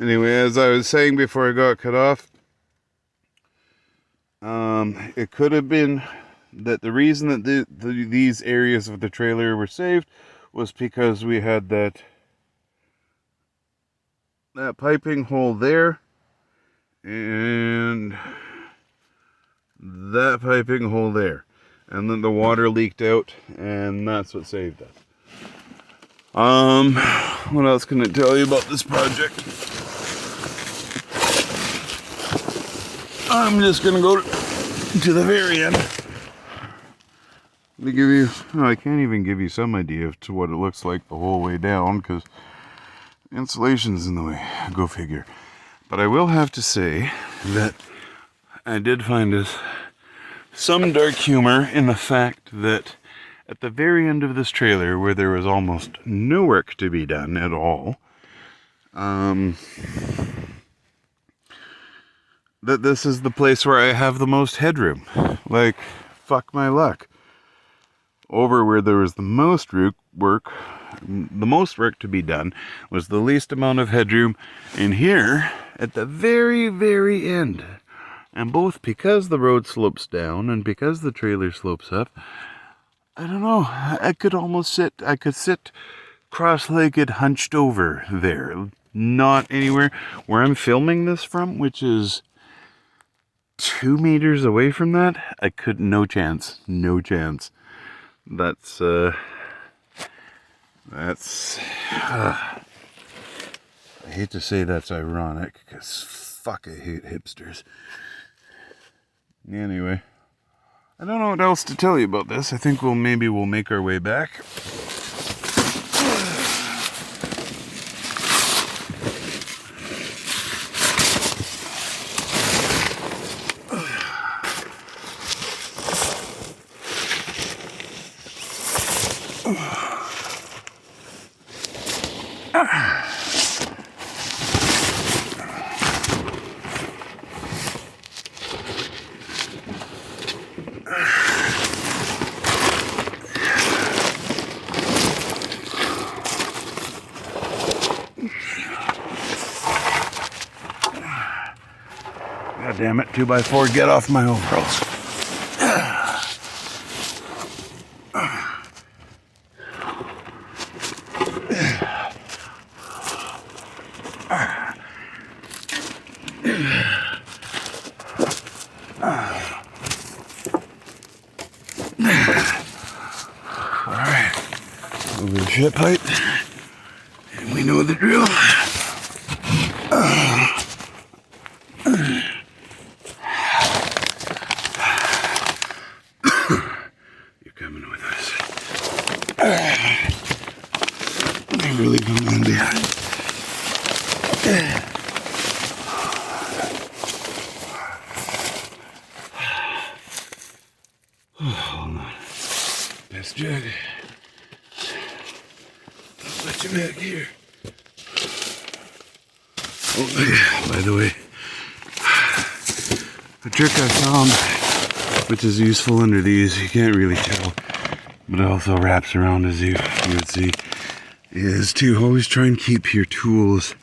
Anyway, as I was saying before I got cut off, it could have been that the reason that these areas of the trailer were saved was because we had that piping hole there and that piping hole there, and then the water leaked out, and that's what saved us. What else can I tell you about this project? I'm just gonna go to the very end to give you, I can't even give you some idea to what it looks like the whole way down because insulation's in the way, go figure. But I will have to say that I did find some dark humor in the fact that at the very end of this trailer, where there was almost no work to be done at all, that this is the place where I have the most headroom. Like, fuck my luck. Over where there was the most work to be done was the least amount of headroom. And here, at the very, very end, and both because the road slopes down and because the trailer slopes up, I don't know, I could sit cross-legged, hunched over there. Not anywhere where I'm filming this from, which is 2 meters away from that. No chance. That's I hate to say that's ironic, because fuck, I hate hipsters. Anyway, I don't know what else to tell you about this. I think we'll make our way back. God damn it, 2x4, get off my overalls. Alright, over the ship height, and we know the drill. You're coming with us. You're really coming in behind. Hold on. Best jug. I'll put you back here. Oh, yeah, by the way, a trick I found, which is useful under these, you can't really tell, but it also wraps around, as you would see, is to always try and keep your tools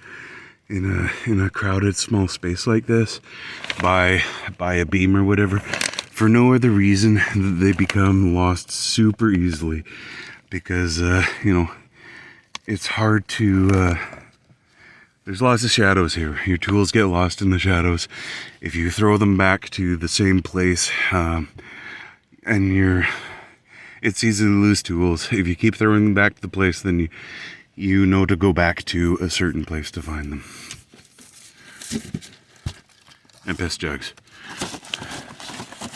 in a crowded small space like this by a beam or whatever, for no other reason that they become lost super easily, because it's hard to there's lots of shadows here. Your tools get lost in the shadows if you throw them back to the same place, and it's easy to lose tools. If you keep throwing them back to the place, then you know to go back to a certain place to find them. And piss jugs.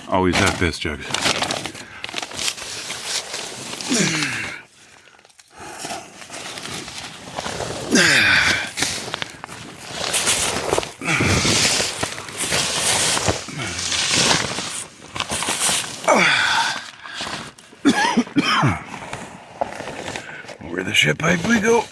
Always have piss jugs. Over the ship pipe we go.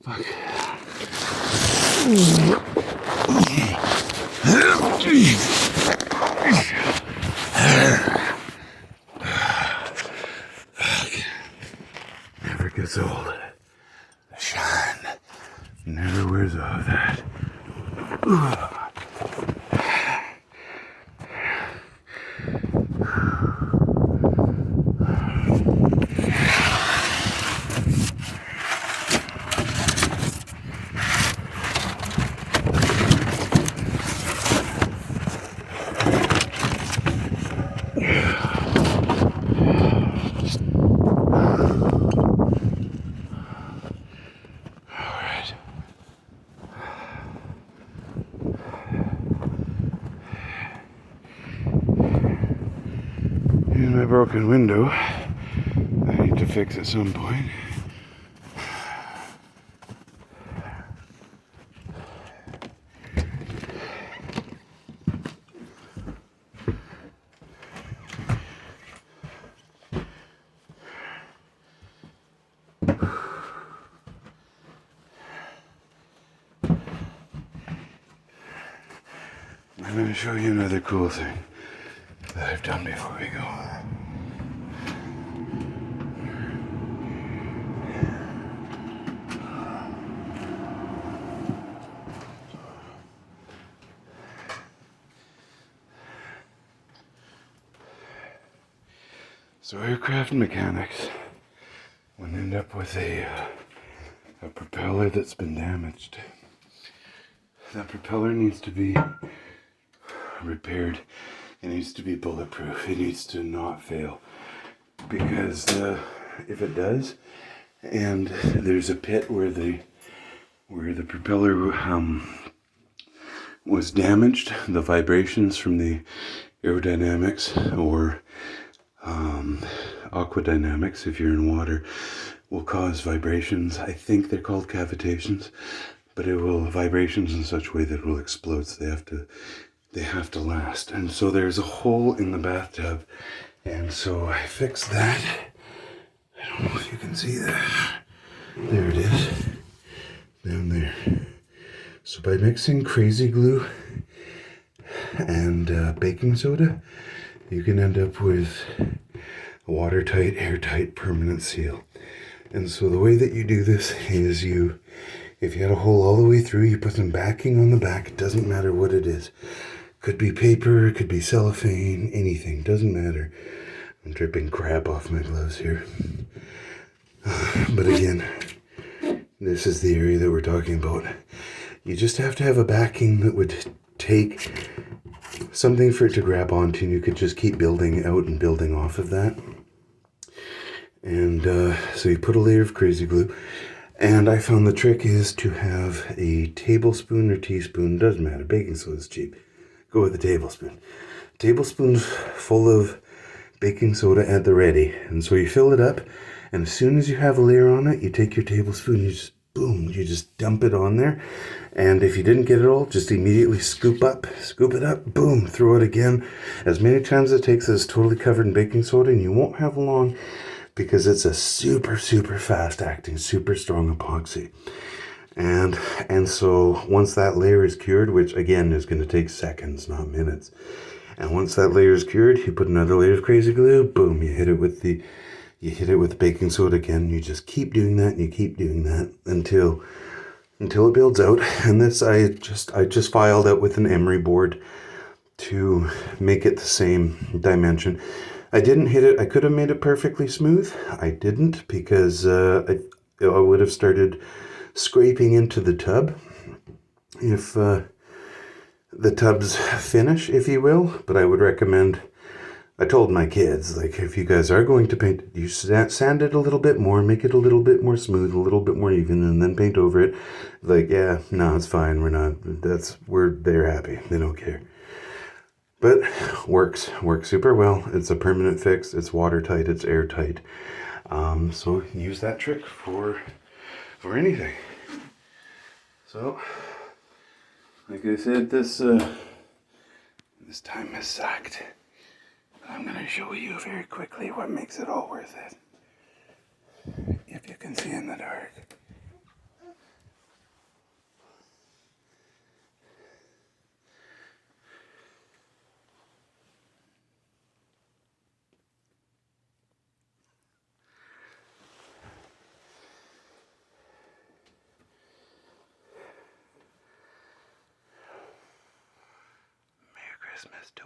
Fuck. Never gets old. The shine never wears off that. Alright. Here's my broken window. I need to fix at some point. I'm going to show you another cool thing that I've done before we go. So aircraft mechanics would end up with a propeller that's been damaged. That propeller needs to be repaired. It needs to be bulletproof. It needs to not fail, because if it does, and there's a pit where the propeller was damaged, the vibrations from the aerodynamics or aquadynamics, if you're in water, will cause vibrations. I think they're called cavitations, but it will vibrations in such a way that it will explode. So they have to last. And so there's a hole in the bathtub, and so I fixed that. I don't know if you can see that. There it is, down there. So by mixing crazy glue and baking soda, you can end up with a watertight, airtight, permanent seal. And so the way that you do this is if you had a hole all the way through, you put some backing on the back. It doesn't matter what it is. Could be paper, could be cellophane, anything, doesn't matter. I'm dripping crap off my gloves here. But again, this is the area that we're talking about. You just have to have a backing that would take something for it to grab onto, and you could just keep building out and building off of that. And so you put a layer of crazy glue. And I found the trick is to have a tablespoon or teaspoon, doesn't matter, baking soda is cheap. Go with a tablespoon. Tablespoons full of baking soda at the ready. And so you fill it up, and as soon as you have a layer on it, you take your tablespoon, you just, boom, you just dump it on there. And if you didn't get it all, just immediately scoop it up, boom, throw it again. As many times as it takes, it's totally covered in baking soda, and you won't have long, because it's a super, super fast acting, super strong epoxy. And so once that layer is cured, which again is going to take seconds, not minutes. And once that layer is cured, you put another layer of crazy glue, boom, you hit it with baking soda again. You just keep doing that, and you keep doing that until it builds out. And this I just filed out with an emery board to make it the same dimension. I didn't hit it. I could have made it perfectly smooth. I didn't, because I would have started scraping into the tub if the tub's finish, if you will. But I would recommend, I told my kids, like, if you guys are going to paint, you sand it a little bit more, make it a little bit more smooth, a little bit more even, and then paint over it. Like, yeah, no, it's fine. They're happy. They don't care. But works super well. It's a permanent fix. It's watertight. It's airtight. So use that trick for anything. So, like I said, this time has sucked. But I'm going to show you very quickly what makes it all worth it. If you can see in the dark. Christmas to